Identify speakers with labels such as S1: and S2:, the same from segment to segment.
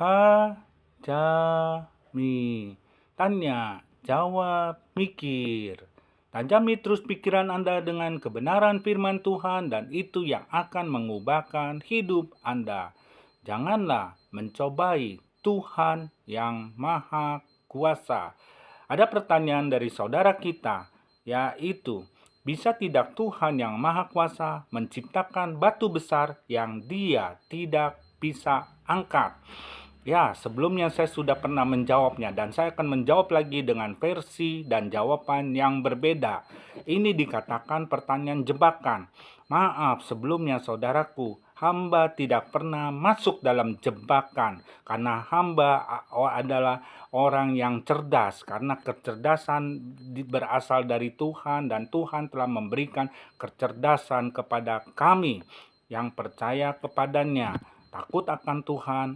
S1: Tajami. Tanya, jawab, mikir. Tajami terus pikiran Anda dengan kebenaran firman Tuhan dan itu yang akan mengubahkan hidup Anda. Janganlah mencobai Tuhan yang Maha Kuasa. Ada pertanyaan dari saudara kita, yaitu, bisa tidak Tuhan yang Maha Kuasa menciptakan batu besar yang Dia tidak bisa angkat? Ya, sebelumnya saya sudah pernah menjawabnya dan saya akan menjawab lagi dengan versi dan jawaban yang berbeda. Ini dikatakan pertanyaan jebakan. Maaf sebelumnya saudaraku, hamba tidak pernah masuk dalam jebakan karena hamba adalah orang yang cerdas karena kecerdasan berasal dari Tuhan dan Tuhan telah memberikan kecerdasan kepada kami yang percaya kepadanya. Takut akan Tuhan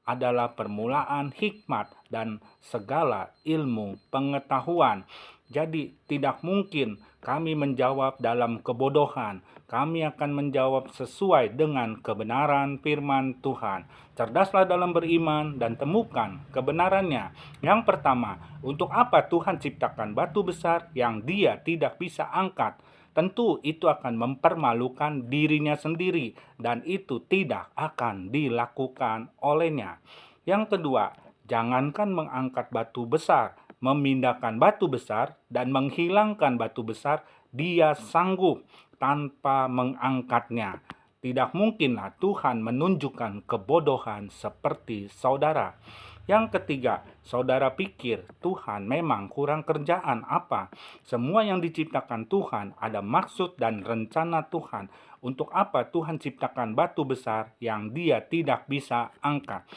S1: adalah permulaan hikmat dan segala ilmu pengetahuan. Jadi tidak mungkin kami menjawab dalam kebodohan. Kami akan menjawab sesuai dengan kebenaran firman Tuhan. Cerdaslah dalam beriman dan temukan kebenarannya. Yang pertama, untuk apa Tuhan ciptakan batu besar yang Dia tidak bisa angkat? Tentu itu akan mempermalukan dirinya sendiri dan itu tidak akan dilakukan olehnya. Yang kedua, jangankan mengangkat batu besar, memindahkan batu besar dan menghilangkan batu besar, Dia sanggup tanpa mengangkatnya. Tidak mungkinlah Tuhan menunjukkan kebodohan seperti saudara. Yang ketiga, saudara pikir Tuhan memang kurang kerjaan apa? Semua yang diciptakan Tuhan ada maksud dan rencana Tuhan. Untuk apa Tuhan ciptakan batu besar yang Dia tidak bisa angkat?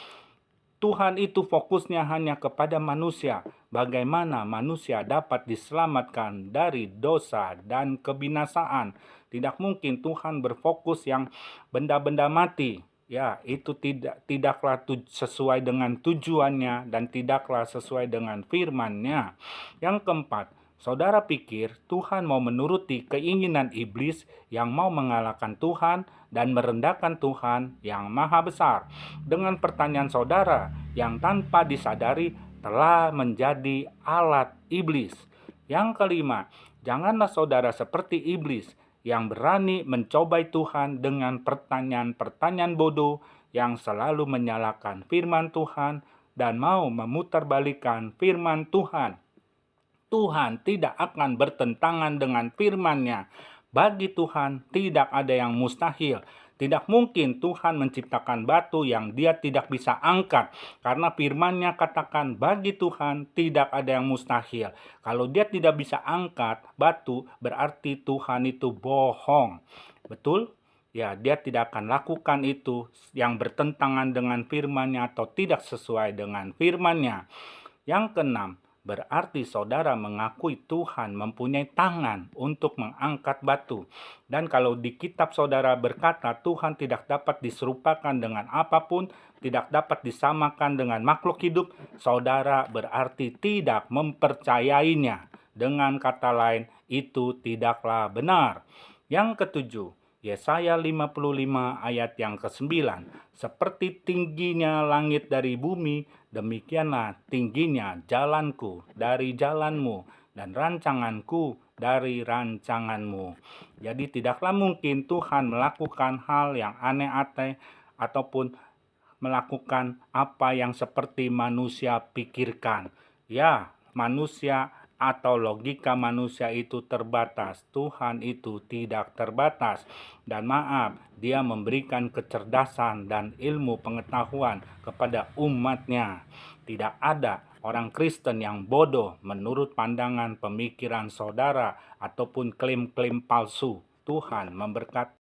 S1: Tuhan itu fokusnya hanya kepada manusia. Bagaimana manusia dapat diselamatkan dari dosa dan kebinasaan. Tidak mungkin Tuhan berfokus yang benda-benda mati. Ya, itu tidaklah sesuai dengan tujuannya dan tidaklah sesuai dengan firman-Nya. Yang keempat, saudara pikir Tuhan mau menuruti keinginan iblis yang mau mengalahkan Tuhan dan merendahkan Tuhan yang maha besar? Dengan pertanyaan saudara yang tanpa disadari telah menjadi alat iblis. Yang kelima, janganlah saudara seperti iblis yang berani mencobai Tuhan dengan pertanyaan-pertanyaan bodoh yang selalu menyalahkan firman Tuhan dan mau memutarbalikkan firman Tuhan. Tuhan tidak akan bertentangan dengan firman-Nya. Bagi Tuhan tidak ada yang mustahil. Tidak mungkin Tuhan menciptakan batu yang Dia tidak bisa angkat. Karena firman-Nya katakan bagi Tuhan tidak ada yang mustahil. Kalau Dia tidak bisa angkat batu, berarti Tuhan itu bohong. Betul? Ya, Dia tidak akan lakukan itu yang bertentangan dengan firman-Nya atau tidak sesuai dengan firman-Nya. Yang keenam, berarti saudara mengakui Tuhan mempunyai tangan untuk mengangkat batu. Dan kalau di kitab saudara berkata Tuhan tidak dapat diserupakan dengan apapun, tidak dapat disamakan dengan makhluk hidup, saudara berarti tidak mempercayainya. Dengan kata lain, itu tidaklah benar. Yang ketujuh, Yesaya 55 ayat yang ke-9. Seperti tingginya langit dari bumi, demikianlah tingginya jalanku dari jalanmu dan rancanganku dari rancanganmu. Jadi tidaklah mungkin Tuhan melakukan hal yang aneh-aneh ataupun melakukan apa yang seperti manusia pikirkan. Ya, manusia atau logika manusia itu terbatas. Tuhan itu tidak terbatas. Dan maaf, Dia memberikan kecerdasan dan ilmu pengetahuan kepada umat-Nya. Tidak ada orang Kristen yang bodoh menurut pandangan pemikiran saudara ataupun klaim-klaim palsu. Tuhan memberkati.